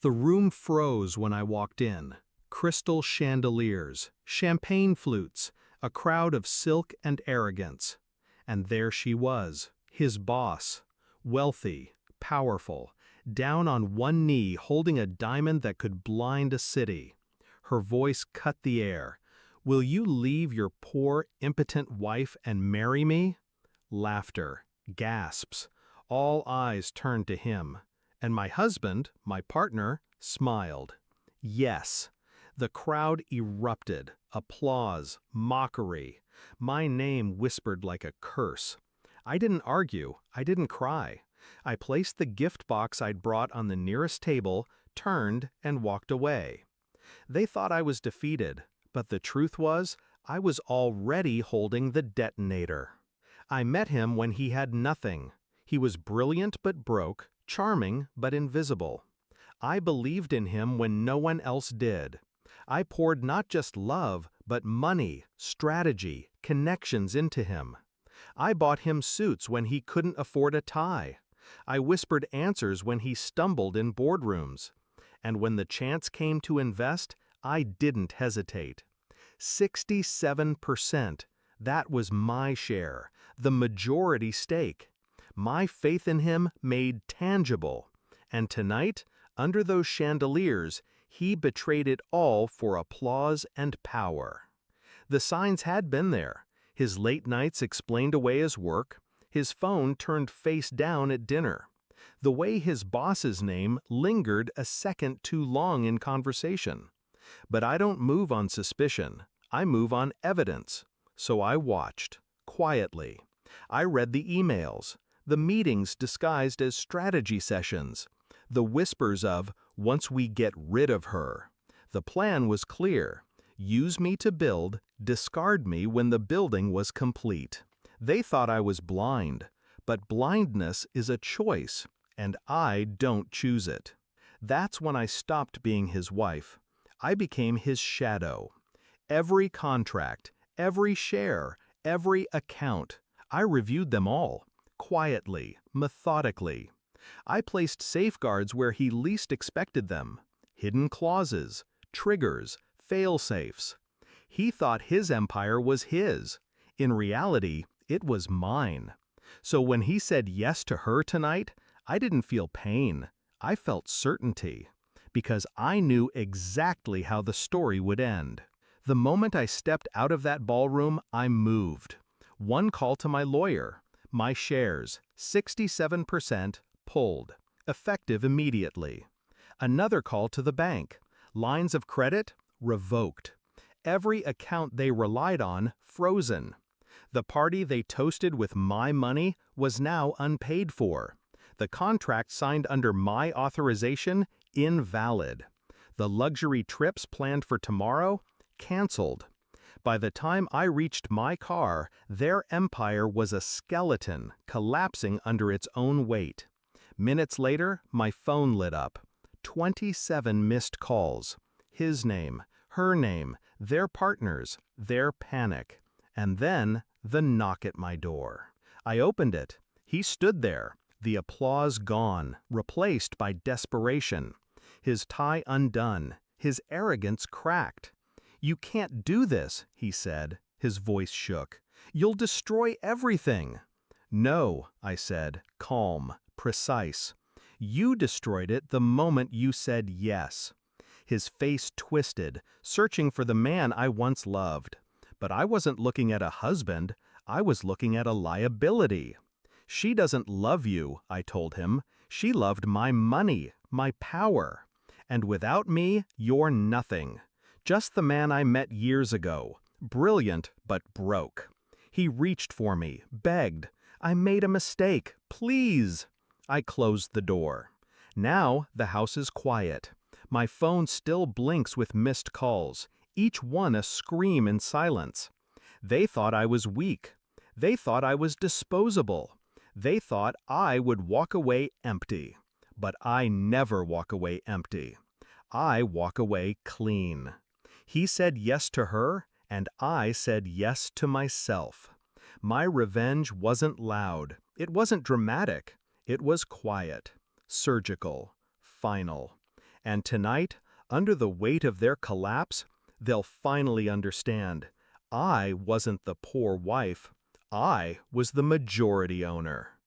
The room froze when I walked in. Crystal chandeliers, champagne flutes, a crowd of silk and arrogance. And there she was, his boss, wealthy, powerful, down on one knee holding a diamond that could blind a city. Her voice cut the air. "Will you leave your poor, impotent wife and marry me?" Laughter, gasps. All eyes turned to him. And my husband, my partner, smiled. Yes. The crowd erupted. Applause, mockery. My name whispered like a curse. I didn't argue. I didn't cry. I placed the gift box I'd brought on the nearest table, turned, and walked away. They thought I was defeated, but the truth was, I was already holding the detonator. I met him when he had nothing. He was brilliant but broke, charming but invisible. I believed in him when no one else did. I poured not just love, but money, strategy, connections into him. I bought him suits when he couldn't afford a tie. I whispered answers when he stumbled in boardrooms. And when the chance came to invest, I didn't hesitate. 67%. That was my share, the majority stake. My faith in him made tangible. And tonight, under those chandeliers, he betrayed it all for applause and power. The signs had been there. His late nights explained away his work. His phone turned face down at dinner. The way his boss's name lingered a second too long in conversation. But I don't move on suspicion. I move on evidence. So I watched, quietly. I read the emails, the meetings disguised as strategy sessions, the whispers of, "Once we get rid of her." The plan was clear. Use me to build, discard me when the building was complete. They thought I was blind, but blindness is a choice, and I don't choose it. That's when I stopped being his wife. I became his shadow. Every contract, every share, every account, I reviewed them all, quietly, methodically. I placed safeguards where he least expected them, hidden clauses, triggers, fail-safes. He thought his empire was his. In reality, it was mine. So when he said yes to her tonight, I didn't feel pain. I felt certainty. Because I knew exactly how the story would end. The moment I stepped out of that ballroom, I moved. One call to my lawyer. My shares, 67%, pulled. Effective immediately. Another call to the bank. Lines of credit, revoked. Every account they relied on, frozen. The party they toasted with my money was now unpaid for. The contract signed under my authorization, invalid. The luxury trips planned for tomorrow, canceled. By the time I reached my car, their empire was a skeleton collapsing under its own weight. Minutes later, my phone lit up. 27 missed calls. His name, her name, their partners, their panic. And then, the knock at my door. I opened it. He stood there, the applause gone, replaced by desperation. His tie undone, his arrogance cracked. "You can't do this," he said. His voice shook. "You'll destroy everything." "No," I said, calm, precise. "You destroyed it the moment you said yes." His face twisted, searching for the man I once loved. But I wasn't looking at a husband, I was looking at a liability. "She doesn't love you," I told him. "She loved my money, my power. And without me, you're nothing. Just the man I met years ago, brilliant but broke." He reached for me, begged. "I made a mistake, please." I closed the door. Now the house is quiet. My phone still blinks with missed calls, each one a scream in silence. They thought I was weak. They thought I was disposable. They thought I would walk away empty. But I never walk away empty. I walk away clean. He said yes to her, and I said yes to myself. My revenge wasn't loud. It wasn't dramatic. It was quiet, surgical, final. And tonight, under the weight of their collapse, they'll finally understand. I wasn't the poor wife. I was the majority owner.